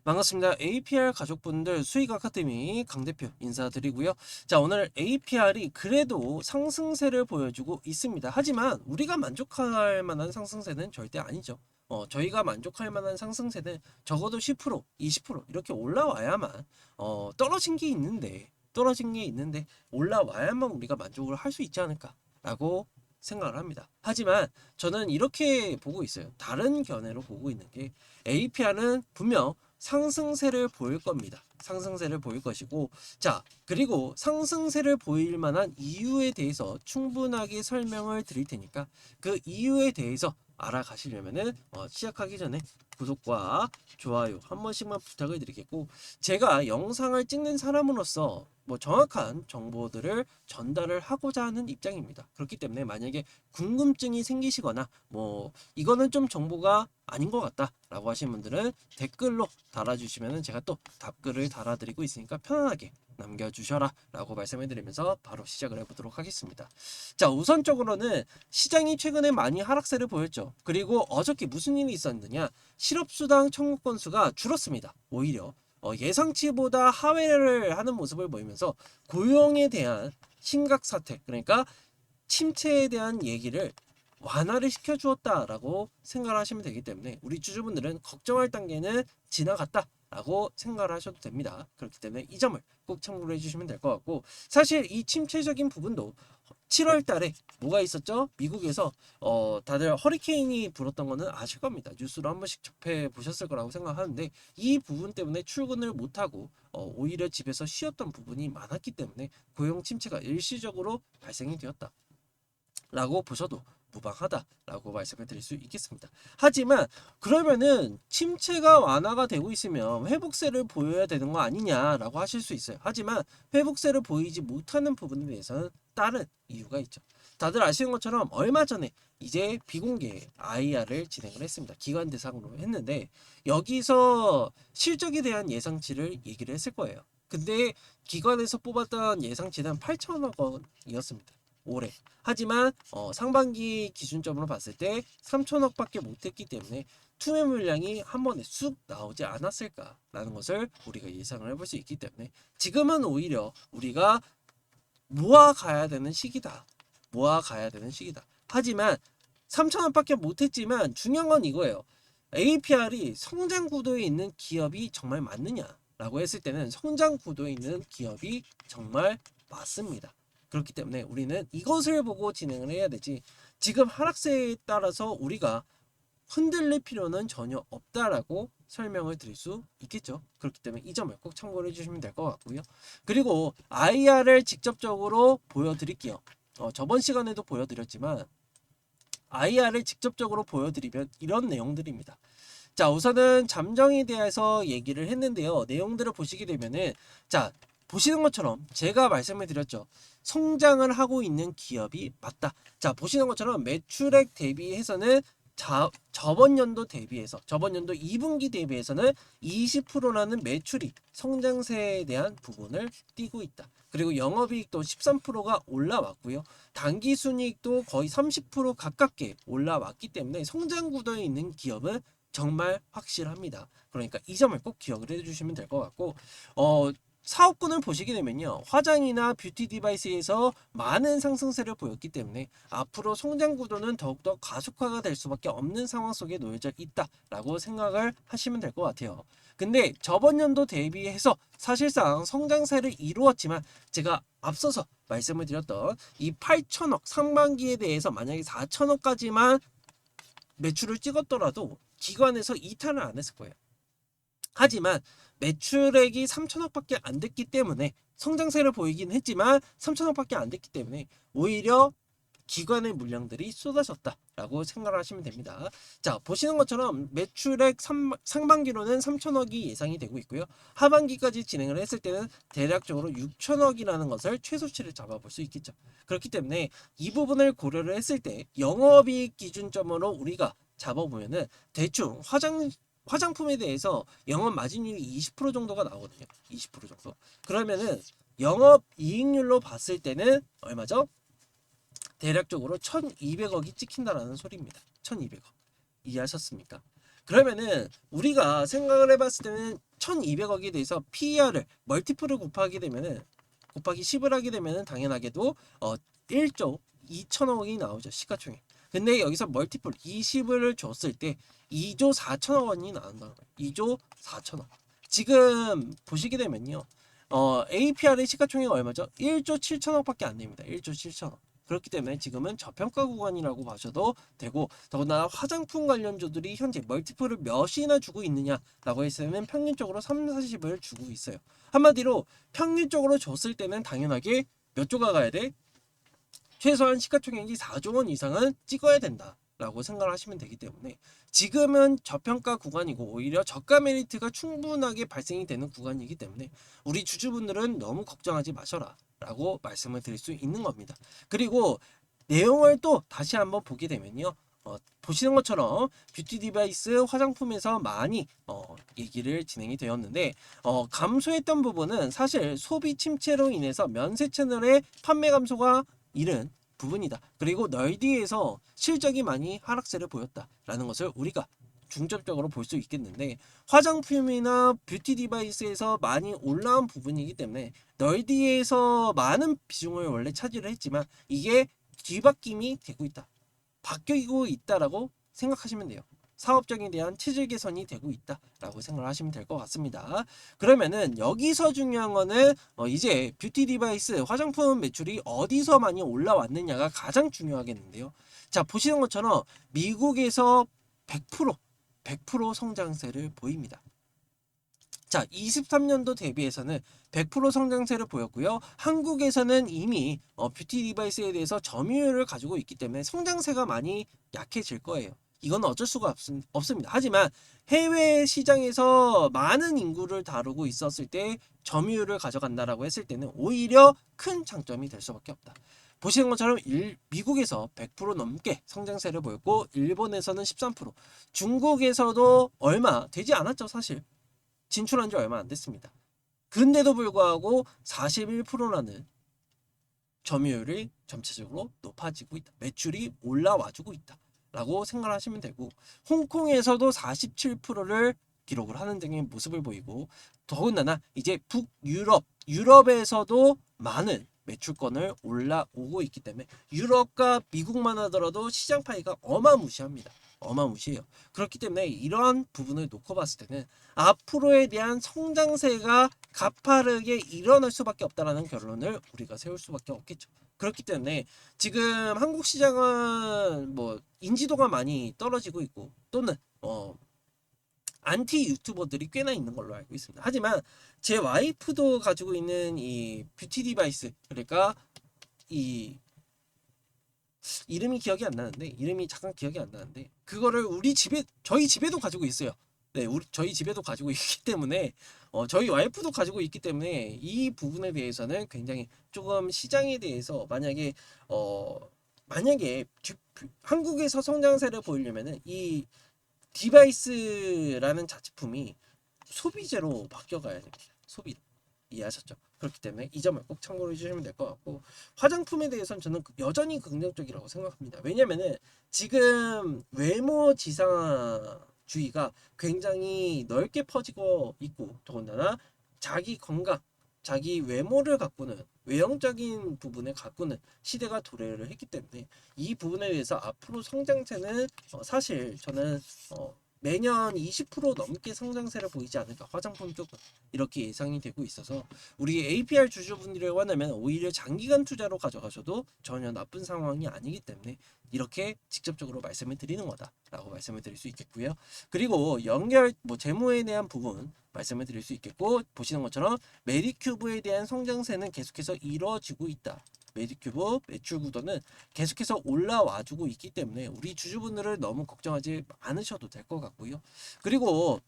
반갑습니다. APR 가족분들 수익 아카데미 강 대표 인사드리고요. 자, 오늘 APR이 그래도 상승세를 보여주고 있습니다. 하지만 우리가 만족할 만한 상승세는 절대 아니죠. 저희가 만족할 만한 상승세는 적어도 10%, 20% 이렇게 올라와야만 떨어진 게 있는데 올라와야만 우리가 만족을 할 수 있지 않을까라고 생각을 합니다. 하지만 저는 이렇게 보고 있어요. 다른 견해로 보고 있는 게 APR은 분명 상승세를 보일 겁니다. 상승세를 보일 것이고, 자, 그리고 상승세를 보일 만한 이유에 대해서 충분하게 설명을 드릴 테니까 그 이유에 대해서 알아가시려면은 시작하기 전에 구독과 좋아요 한 번씩만 부탁을 드리겠고, 제가 영상을 찍는 사람으로서 정확한 정보들을 전달을 하고자 하는 입장입니다. 그렇기 때문에 만약에 궁금증이 생기시거나 이거는 좀 정보가 아닌 것 같다 라고 하시는 분들은 댓글로 달아주시면 제가 또 답글을 달아드리고 있으니까 편안하게 남겨주셔라 라고 말씀해 드리면서 바로 시작을 해보도록 하겠습니다. 자, 우선적으로는 시장이 최근에 많이 하락세를 보였죠. 그리고 어저께 무슨 일이 있었느냐, 실업수당 청구 건수가 줄었습니다. 오히려 예상치보다 하회를 하는 모습을 보이면서 고용에 대한 심각 사태, 그러니까 침체에 대한 얘기를 완화를 시켜주었다라고 생각을 하시면 되기 때문에 우리 주주분들은 걱정할 단계는 지나갔다라고 생각을 하셔도 됩니다. 그렇기 때문에 이 점을 꼭 참고를 해주시면 될 것 같고, 사실 이 침체적인 부분도 7월 달에 뭐가 있었죠? 미국에서 다들 허리케인이 불었던 거는 아실 겁니다. 뉴스로 한 번씩 접해 보셨을 거라고 생각하는데 이 부분 때문에 출근을 못하고 오히려 집에서 쉬었던 부분이 많았기 때문에 고용 침체가 일시적으로 발생이 되었다 라고 보셔도 무방하다라고 말씀을 드릴 수 있겠습니다. 하지만 그러면은 침체가 완화가 되고 있으면 회복세를 보여야 되는 거 아니냐라고 하실 수 있어요. 하지만 회복세를 보이지 못하는 부분에 대해서는 다른 이유가 있죠. 다들 아시는 것처럼 얼마 전에 이제 비공개 IR을 진행을 했습니다. 기관 대상으로 했는데 여기서 실적에 대한 예상치를 얘기를 했을 거예요. 근데 기관에서 뽑았던 예상치는 8천억 원이었습니다. 올해. 하지만 상반기 기준점으로 봤을 때 3천억밖에 못했기 때문에 투매 물량이 한 번에 쑥 나오지 않았을까라는 것을 우리가 예상을 해볼 수 있기 때문에 지금은 오히려 우리가 모아가야 되는 시기다. 모아가야 되는 시기다. 하지만 3천원밖에 못했지만 중요한 건 이거예요. APR이 성장 구도에 있는 기업이 정말 맞느냐라고 했을 때는 성장 구도에 있는 기업이 정말 맞습니다. 그렇기 때문에 우리는 이것을 보고 진행을 해야 되지, 지금 하락세에 따라서 우리가 흔들릴 필요는 전혀 없다라고 설명을 드릴 수 있겠죠. 그렇기 때문에 이 점을 꼭 참고를 해주시면 될 것 같고요. 그리고 IR을 직접적으로 보여드릴게요. 저번 시간에도 보여드렸지만 IR을 직접적으로 보여드리면 이런 내용들입니다. 자, 우선은 잠정에 대해서 얘기를 했는데요. 내용들을 보시게 되면은, 자, 보시는 것처럼 제가 말씀을 드렸죠. 성장을 하고 있는 기업이 맞다. 자, 보시는 것처럼 매출액 대비해서는 저번 연도 대비해서 저번 연도 2분기 대비해서는 20%라는 매출이 성장세에 대한 부분을 띄고 있다. 그리고 영업이익도 13%가 올라왔고요. 당기순이익도 거의 30% 가깝게 올라왔기 때문에 성장 구도에 있는 기업은 정말 확실합니다. 그러니까 이 점을 꼭 기억을 해주시면 될 것 같고, 사업군을 보시게 되면요, 화장이나 뷰티 디바이스에서 많은 상승세를 보였기 때문에 앞으로 성장 구도는 더욱더 가속화가 될 수밖에 없는 상황 속에 놓여져 있다라고 생각을 하시면 될 것 같아요. 근데 저번 연도 대비해서 사실상 성장세를 이루었지만 제가 앞서서 말씀을 드렸던 이 8천억 상반기에 대해서 만약에 4천억까지만 매출을 찍었더라도 기관에서 이탈을 안 했을 거예요. 하지만 매출액이 3천억밖에 안 됐기 때문에 성장세를 보이긴 했지만 3천억밖에 안 됐기 때문에 오히려 기관의 물량들이 쏟아졌다라고 생각을 하시면 됩니다. 자, 보시는 것처럼 매출액 상반기로는 3천억이 예상이 되고 있고요. 하반기까지 진행을 했을 때는 대략적으로 6천억이라는 것을 최소치를 잡아볼 수 있겠죠. 그렇기 때문에 이 부분을 고려를 했을 때 영업이익 기준점으로 우리가 잡아보면은 대충 화장품에 대해서 영업 마진율이 20% 정도가 나오거든요. 20% 정도. 그러면은 영업 이익률로 봤을 때는 얼마죠? 대략적으로 1200억이 찍힌다라는 소리입니다. 1200억. 이해하셨습니까? 그러면은 우리가 생각을 해봤을 때는 1200억에 대해서 PER을 멀티플을 곱하게 되면은 곱하기 10을 하게 되면은 당연하게도 1조 2천억이 나오죠. 시가총액. 근데 여기서 멀티플 20을 줬을 때 2조 4천억 원이 나온다는 거예요. 2조 4천억. 지금 보시게 되면요. APR의 시가총액이 얼마죠? 1조 7천억밖에 안 됩니다. 1조 7천억. 그렇기 때문에 지금은 저평가 구간이라고 봐셔도 되고, 더군다나 화장품 관련주들이 현재 멀티플을 몇이나 주고 있느냐라고 했으면 평균적으로 3, 40을 주고 있어요. 한마디로 평균적으로 줬을 때는 당연하게 몇 조가 가야 돼? 최소한 시가총액이 4조 원 이상은 찍어야 된다라고 생각을 하시면 되기 때문에 지금은 저평가 구간이고 오히려 저가 메리트가 충분하게 발생이 되는 구간이기 때문에 우리 주주분들은 너무 걱정하지 마셔라 라고 말씀을 드릴 수 있는 겁니다. 그리고 내용을 또 다시 한번 보게 되면요. 보시는 것처럼 뷰티 디바이스 화장품에서 많이 얘기를 진행이 되었는데 감소했던 부분은 사실 소비 침체로 인해서 면세 채널의 판매 감소가 이른 부분이다. 그리고 널디에서 실적이 많이 하락세를 보였다라는 것을 우리가 중점적으로 볼 수 있겠는데 화장품이나 뷰티 디바이스에서 많이 올라온 부분이기 때문에 널디에서 많은 비중을 원래 차지를 했지만 이게 뒤바뀜이 되고 있다. 바뀌고 있다라고 생각하시면 돼요. 사업적에 대한 체질 개선이 되고 있다라고 생각을 하시면 될 것 같습니다. 그러면은 여기서 중요한 거는 이제 뷰티 디바이스 화장품 매출이 어디서 많이 올라왔느냐가 가장 중요하겠는데요. 자, 보시는 것처럼 미국에서 100% 성장세를 보입니다. 자, 23년도 대비해서는 100% 성장세를 보였고요. 한국에서는 이미 뷰티 디바이스에 대해서 점유율을 가지고 있기 때문에 성장세가 많이 약해질 거예요. 이건 어쩔 수가 없습니다. 하지만 해외 시장에서 많은 인구를 다루고 있었을 때 점유율을 가져간다라고 했을 때는 오히려 큰 장점이 될 수밖에 없다. 보시는 것처럼 미국에서 100% 넘게 성장세를 보였고 일본에서는 13%, 중국에서도 얼마 되지 않았죠, 사실. 진출한 지 얼마 안 됐습니다. 그런데도 불구하고 41%라는 점유율이 전체적으로 높아지고 있다. 매출이 올라와주고 있다. 라고 생각하시면 되고 홍콩에서도 47%를 기록을 하는 등의 모습을 보이고 더군다나 이제 유럽에서도 많은 매출권을 올라오고 있기 때문에 유럽과 미국만 하더라도 시장 파이가 어마무시합니다. 어마무시해요. 그렇기 때문에 이러한 부분을 놓고 봤을 때는 앞으로에 대한 성장세가 가파르게 일어날 수밖에 없다라는 결론을 우리가 세울 수밖에 없겠죠. 그렇기 때문에 지금 한국 시장은 뭐 인지도가 많이 떨어지고 있고 또는 안티 유튜버들이 꽤나 있는 걸로 알고 있습니다. 하지만 제 와이프도 가지고 있는 이 뷰티 디바이스, 그러니까 이 이름이 기억이 안 나는데 이름이 잠깐 기억이 안 나는데 그거를 저희 집에도 가지고 있어요. 네, 저희 집에도 가지고 있기 때문에 저희 와이프도 가지고 있기 때문에 이 부분에 대해서는 굉장히 조금 시장에 대해서 만약에 한국에서 성장세를 보이려면은 이 디바이스라는 자제품이 소비재로 바뀌어가야 됩니다. 소비로. 이해하셨죠? 그렇기 때문에 이 점을 꼭 참고해 주시면 될 것 같고 화장품에 대해서는 저는 여전히 긍정적이라고 생각합니다. 왜냐면은 지금 외모 지상주의가 굉장히 넓게 퍼지고 있고 더군다나 자기 건강, 자기 외모를 가꾸는 외형적인 부분을 가꾸는 시대가 도래를 했기 때문에 이 부분에 대해서 앞으로 성장세는 사실 저는 매년 20% 넘게 성장세를 보이지 않을까 화장품 쪽은 이렇게 예상이 되고 있어서 우리 APR 주주분들이라고 한다면 오히려 장기간 투자로 가져가셔도 전혀 나쁜 상황이 아니기 때문에 이렇게 직접적으로 말씀을 드리는 거다라고 말씀을 드릴 수 있겠고요. 그리고 재무에 대한 부분 말씀을 드릴 수 있겠고 보시는 것처럼 메디큐브에 대한 성장세는 계속해서 이루어지고 있다. 메디큐브 매출 구도는 계속해서 올라와주고 있기 때문에 우리 주주분들을 너무 걱정하지 않으셔도 될 것 같고요. 그리고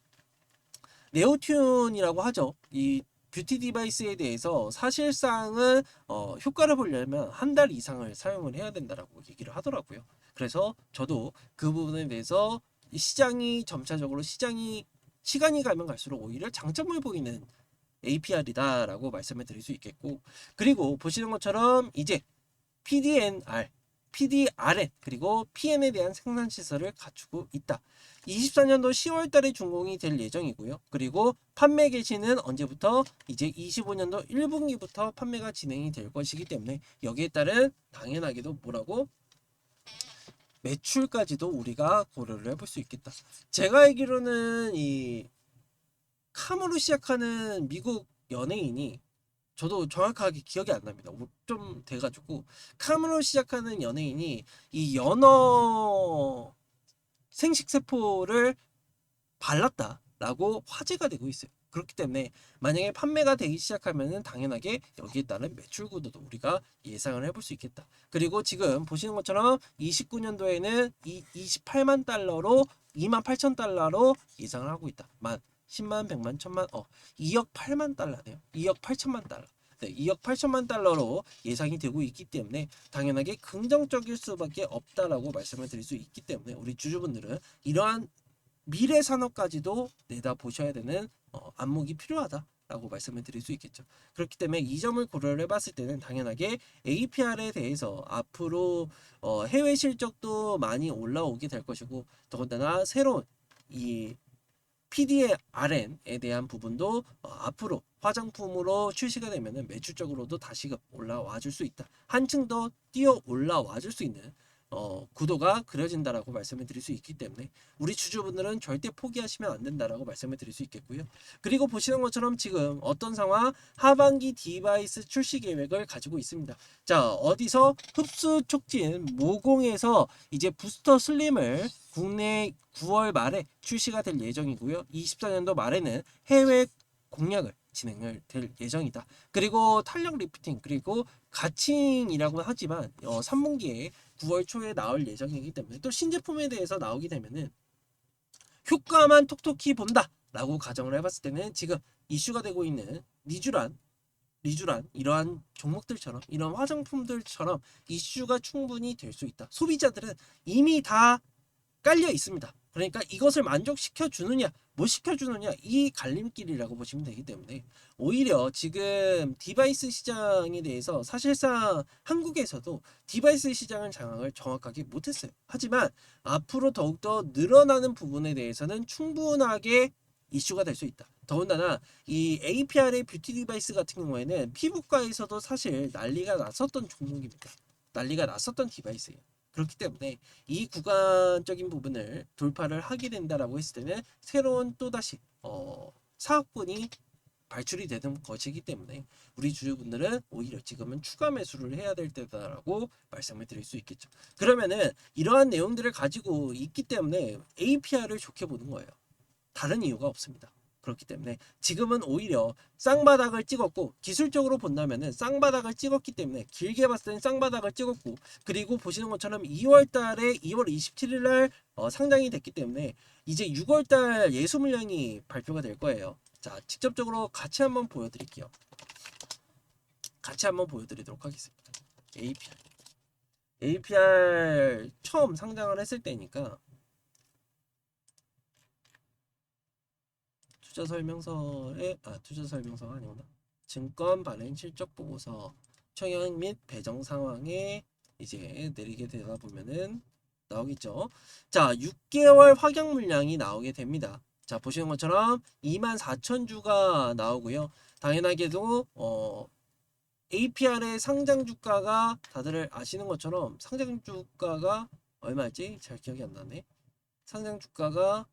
네오튠이라고 하죠. 이 뷰티 디바이스에 대해서 사실상은 효과를 보려면 한 달 이상을 사용을 해야 된다라고 얘기를 하더라고요. 그래서 저도 그 부분에 대해서 시장이 점차적으로 시간이 가면 갈수록 오히려 장점을 보이는 APR이다라고 말씀을 드릴 수 있겠고 그리고 보시는 것처럼 이제 PDNR PDRN 그리고 PN에 대한 생산 시설을 갖추고 있다. 24년도 10월 달에 준공이 될 예정이고요. 그리고 판매 개시는 언제부터? 이제 25년도 1분기부터 판매가 진행이 될 것이기 때문에 여기에 따른 당연하게도 뭐라고? 매출까지도 우리가 고려를 해볼 수 있겠다. 제가 알기로는 이 카모로 시작하는 미국 연예인이 저도 정확하게 기억이 안 납니다. 좀 돼가지고 카모로 시작하는 연예인이 이 연어 생식세포를 발랐다라고 화제가 되고 있어요. 그렇기 때문에 만약에 판매가 되기 시작하면은 당연하게 여기에 따른 매출 구도도 우리가 예상을 해볼 수 있겠다. 그리고 지금 보시는 것처럼 29년도에는 28만 달러로 28,000달러로 예상을 하고 있다. 10만, 100만, 1000만, 2억 8만 달러네요. 2억 8천만 달러. 네, 2억 8천만 달러로 예상이 되고 있기 때문에 당연하게 긍정적일 수밖에 없다라고 말씀을 드릴 수 있기 때문에 우리 주주분들은 이러한 미래 산업까지도 내다보셔야 되는 안목이 필요하다라고 말씀을 드릴 수 있겠죠. 그렇기 때문에 이 점을 고려를 해봤을 때는 당연하게 APR에 대해서 앞으로 해외 실적도 많이 올라오게 될 것이고 더군다나 새로운 이 PDRN에 대한 부분도 앞으로 화장품으로 출시가 되면 매출적으로도 다시금 올라와 줄 수 있다. 한층 더 뛰어 올라와 줄 수 있는 구도가 그려진다라고 말씀을 드릴 수 있기 때문에 우리 주주분들은 절대 포기하시면 안 된다라고 말씀을 드릴 수 있겠고요. 그리고 보시는 것처럼 지금 어떤 상황? 하반기 디바이스 출시 계획을 가지고 있습니다. 자, 어디서? 흡수 촉진 모공에서 이제 부스터 슬림을 국내 9월 말에 출시가 될 예정이고요. 24년도 말에는 해외 공략을 진행을 될 예정이다. 그리고 탄력 리프팅 그리고 가칭이라고 하지만 3분기에 9월 초에 나올 예정이기 때문에 또 신제품에 대해서 나오게 되면은 효과만 톡톡히 본다 라고 가정을 해봤을 때는 지금 이슈가 되고 있는 리쥬란 이러한 종목들처럼 이런 화장품들처럼 이슈가 충분히 될 수 있다. 소비자들은 이미 다 깔려 있습니다. 그러니까 이것을 만족시켜 주느냐 못 시켜주느냐 이 갈림길이라고 보시면 되기 때문에 오히려 지금 디바이스 시장에 대해서 사실상 한국에서도 디바이스 시장을 장악을 정확하게 못했어요. 하지만 앞으로 더욱더 늘어나는 부분에 대해서는 충분하게 이슈가 될 수 있다. 더군다나 이 APR의 뷰티 디바이스 같은 경우에는 피부과에서도 사실 난리가 났었던 종목입니다. 난리가 났었던 디바이스예요. 그렇기 때문에 이 구간적인 부분을 돌파를 하게 된다라고 했을 때는 새로운 또다시 사업군이 발출이 되는 것이기 때문에 우리 주주분들은 오히려 지금은 추가 매수를 해야 될 때다라고 말씀을 드릴 수 있겠죠. 그러면은 이러한 내용들을 가지고 있기 때문에 APR을 좋게 보는 거예요. 다른 이유가 없습니다. 그렇기 때문에 지금은 오히려 쌍바닥을 찍었고 기술적으로 본다면은 쌍바닥을 찍었기 때문에 길게 봤을 때는 쌍바닥을 찍었고 그리고 보시는 것처럼 2월 달에 2월 27일 날 상장이 됐기 때문에 이제 6월 달 예수 물량이 발표가 될 거예요. 자, 직접적으로 같이 한번 보여드릴게요. 같이 한번 보여드리도록 하겠습니다. APR 처음 상장을 했을 때니까 투자 설명서가 아니구나. 증권 발행 실적 보고서 청약 및 배정 상황에 이제 내리게 되다 보면은 나오겠죠. 자, 6개월 확약 물량이 나오게 됩니다. 자, 보시는 것처럼 24,000주가 나오고요. 당연하게도 APR의 상장 주가가 다들 아시는 것처럼 상장 주가가 얼마였지? 잘 기억이 안 나네. 상장 주가가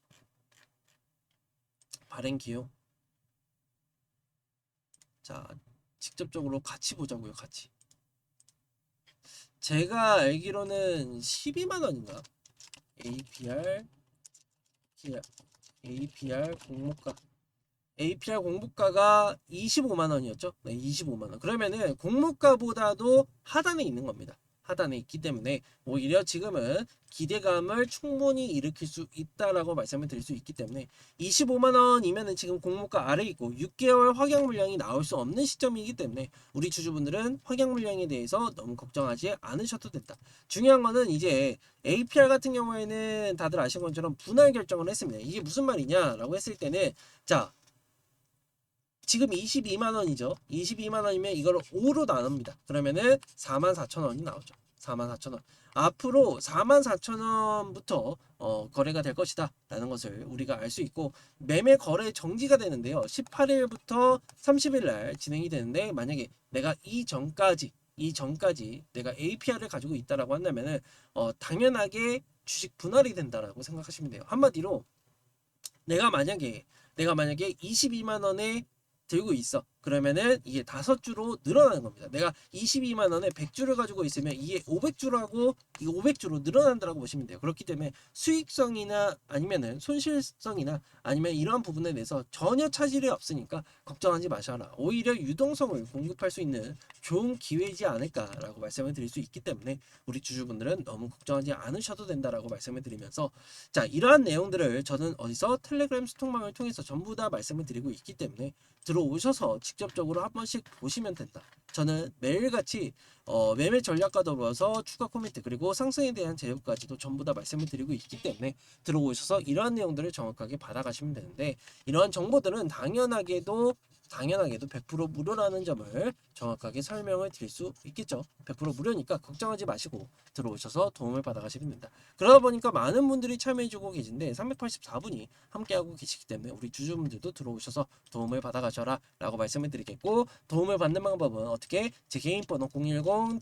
발행 기호. 자, 직접적으로 같이 보자고요. 같이. 제가 알기로는 12만 원인가? APR 공모가. APR 공모가가 25만 원이었죠? 네, 25만 원. 그러면은 공모가보다도 하단에 있는 겁니다. 하단에 있기 때문에 오히려 지금은 기대감을 충분히 일으킬 수 있다라고 말씀을 드릴 수 있기 때문에 25만 원이면은 지금 공모가 아래 있고 6개월 확약 물량이 나올 수 없는 시점이기 때문에 우리 주주분들은 확약 물량에 대해서 너무 걱정하지 않으셔도 된다. 중요한 거는 이제 APR 같은 경우에는 다들 아시는 것처럼 분할 결정을 했습니다. 이게 무슨 말이냐라고 했을 때는 자, 지금 22만 원이죠. 22만 원이면 이걸 5로 나눕니다. 그러면은 44,000원이 나오죠. 44,000원. 앞으로 44,000원부터 거래가 될 것이다 라는 것을 우리가 알 수 있고, 매매 거래 정지가 되는데요, 18일부터 30일 날 진행이 되는데, 만약에 내가 이 전까지 내가 APR을 가지고 있다라고 한다면은 당연하게 주식 분할이 된다라고 생각하시면 돼요. 한마디로 내가 만약에 22만 원에 들고 있어. 그러면은 이게 5주로 늘어나는 겁니다. 내가 22만 원에 100주를 가지고 있으면 이게 500주라고, 이게 500주로 늘어난다라고 보시면 돼요. 그렇기 때문에 수익성이나 아니면은 손실성이나 아니면 이러한 부분에 대해서 전혀 차질이 없으니까 걱정하지 마셔라. 오히려 유동성을 공급할 수 있는 좋은 기회이지 않을까라고 말씀을 드릴 수 있기 때문에 우리 주주분들은 너무 걱정하지 않으셔도 된다라고 말씀을 드리면서, 자, 이러한 내용들을 저는 어디서 텔레그램 소통망을 통해서 전부 다 말씀을 드리고 있기 때문에 들어오셔서 직접적으로 한 번씩 보시면 된다. 저는 매일같이 매매 전략과 더불어서 추가 코멘트 그리고 상승에 대한 제휴까지도 전부 다 말씀을 드리고 있기 때문에 들어오셔서 이러한 내용들을 정확하게 받아가시면 되는데, 이러한 정보들은 당연하게도 100% 무료라는 점을 정확하게 설명을 드릴 수 있겠죠. 100% 무료니까 걱정하지 마시고 들어오셔서 도움을 받아가시면 된다. 그러다 보니까 많은 분들이 참여해주고 계신데 384분이 함께하고 계시기 때문에 우리 주주분들도 들어오셔서 도움을 받아가셔라 라고 말씀을 드리겠고, 도움을 받는 방법은 어떻게, 제 개인 번호 010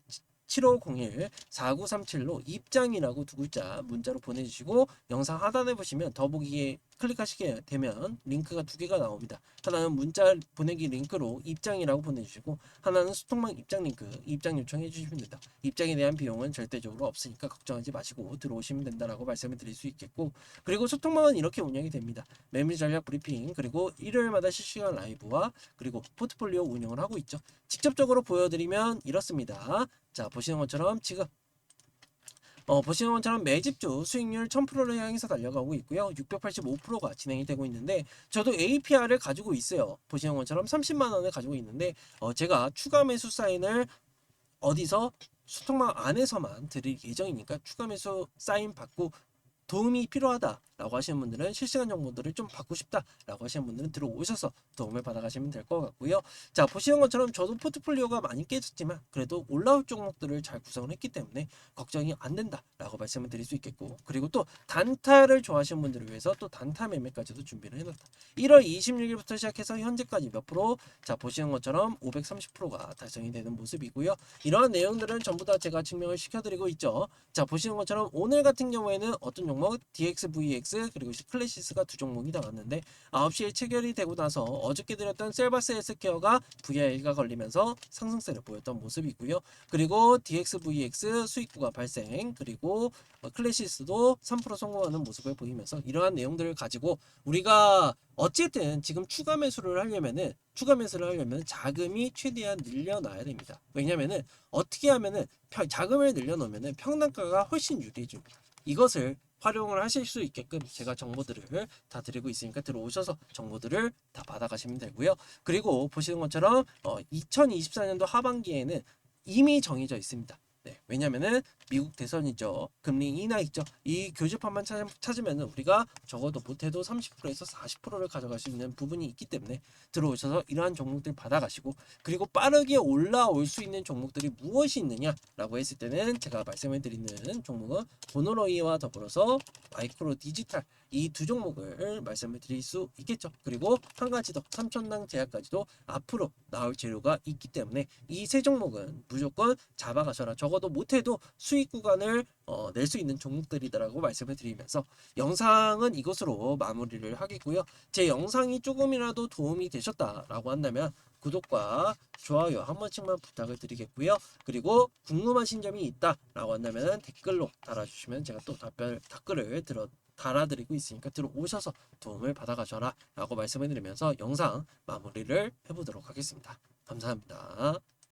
7501-4937로 입장이라고 두 글자 문자로 보내주시고, 영상 하단에 보시면 더보기에 클릭하시게 되면 링크가 두 개가 나옵니다. 하나는 문자 보내기 링크로 입장이라고 보내주시고, 하나는 소통망 입장 링크, 입장 요청해 주시면 됩니다. 입장에 대한 비용은 절대적으로 없으니까 걱정하지 마시고 들어오시면 된다라고 말씀을 드릴 수 있겠고, 그리고 소통망은 이렇게 운영이 됩니다. 매매 전략 브리핑, 그리고 일요일마다 실시간 라이브와 그리고 포트폴리오 운영을 하고 있죠. 직접적으로 보여드리면 이렇습니다. 자, 보시는 것처럼 지금 보시는 것처럼 매집주 수익률 1000%를 향해서 달려가고 있고요. 685%가 진행이 되고 있는데, 저도 APR을 가지고 있어요. 보시는 것처럼 30만 원을 가지고 있는데 제가 추가 매수 사인을 어디서, 소통망 안에서만 드릴 예정이니까 추가 매수 사인 받고 도움이 필요하다라고 하시는 분들은, 실시간 정보들을 좀 받고 싶다라고 하시는 분들은 들어오셔서 도움을 받아가시면 될 것 같고요. 자, 보시는 것처럼 저도 포트폴리오가 많이 깨졌지만 그래도 올라올 종목들을 잘 구성을 했기 때문에 걱정이 안 된다라고 말씀을 드릴 수 있겠고, 그리고 또 단타를 좋아하시는 분들을 위해서 또 단타 매매까지도 준비를 해놨다. 1월 26일부터 시작해서 현재까지 몇 프로, 자, 보시는 것처럼 530%가 달성이 되는 모습이고요. 이러한 내용들은 전부 다 제가 증명을 시켜드리고 있죠. 자, 보시는 것처럼 오늘 같은 경우에는 어떤 종목, DXVX 그리고 클래시스가 두 종목이 나왔는데 9시에 체결이 되고 나서 어저께 드렸던 셀바스 헬스케어가 VI가 걸리면서 상승세를 보였던 모습이고요. 그리고 DXVX 수익 구간 발생, 그리고 클래시스도 3% 성공하는 모습을 보이면서, 이러한 내용들을 가지고 우리가 어쨌든 지금 추가 매수를 하려면은 자금이 최대한 늘려놔야 됩니다. 왜냐면은 어떻게 하면은 자금을 늘려놓으면은 평단가가 훨씬 유리해집니다. 이것을 활용을 하실 수 있게끔 제가 정보들을 다 드리고 있으니까 들어오셔서 정보들을 다 받아가시면 되고요. 그리고 보시는 것처럼 2024년도 하반기에는 이미 정해져 있습니다. 네, 왜냐면은 미국 대선이죠. 금리 인하 있죠. 이 교집합만 찾으면은 우리가 적어도 못해도 30%에서 40%를 가져갈 수 있는 부분이 있기 때문에 들어오셔서 이러한 종목들 받아가시고, 그리고 빠르게 올라올 수 있는 종목들이 무엇이 있느냐라고 했을 때는 제가 말씀을 드리는 종목은 보노로이와 더불어서 마이크로 디지털, 이 두 종목을 말씀을 드릴 수 있겠죠. 그리고 한 가지 더, 삼천당 제약까지도 앞으로 나올 재료가 있기 때문에 이 세 종목은 무조건 잡아가셔라. 적어도 못해도 수익 구간을 낼 수 있는 종목들이다라고 말씀을 드리면서 영상은 이것으로 마무리를 하겠고요. 제 영상이 조금이라도 도움이 되셨다라고 한다면 구독과 좋아요 한 번씩만 부탁을 드리겠고요. 그리고 궁금하신 점이 있다라고 한다면 댓글로 달아주시면 제가 또 댓글을 달아드리고 있으니까 들어오셔서 도움을 받아가셔라 라고 말씀을 드리면서 영상 마무리를 해보도록 하겠습니다. 감사합니다.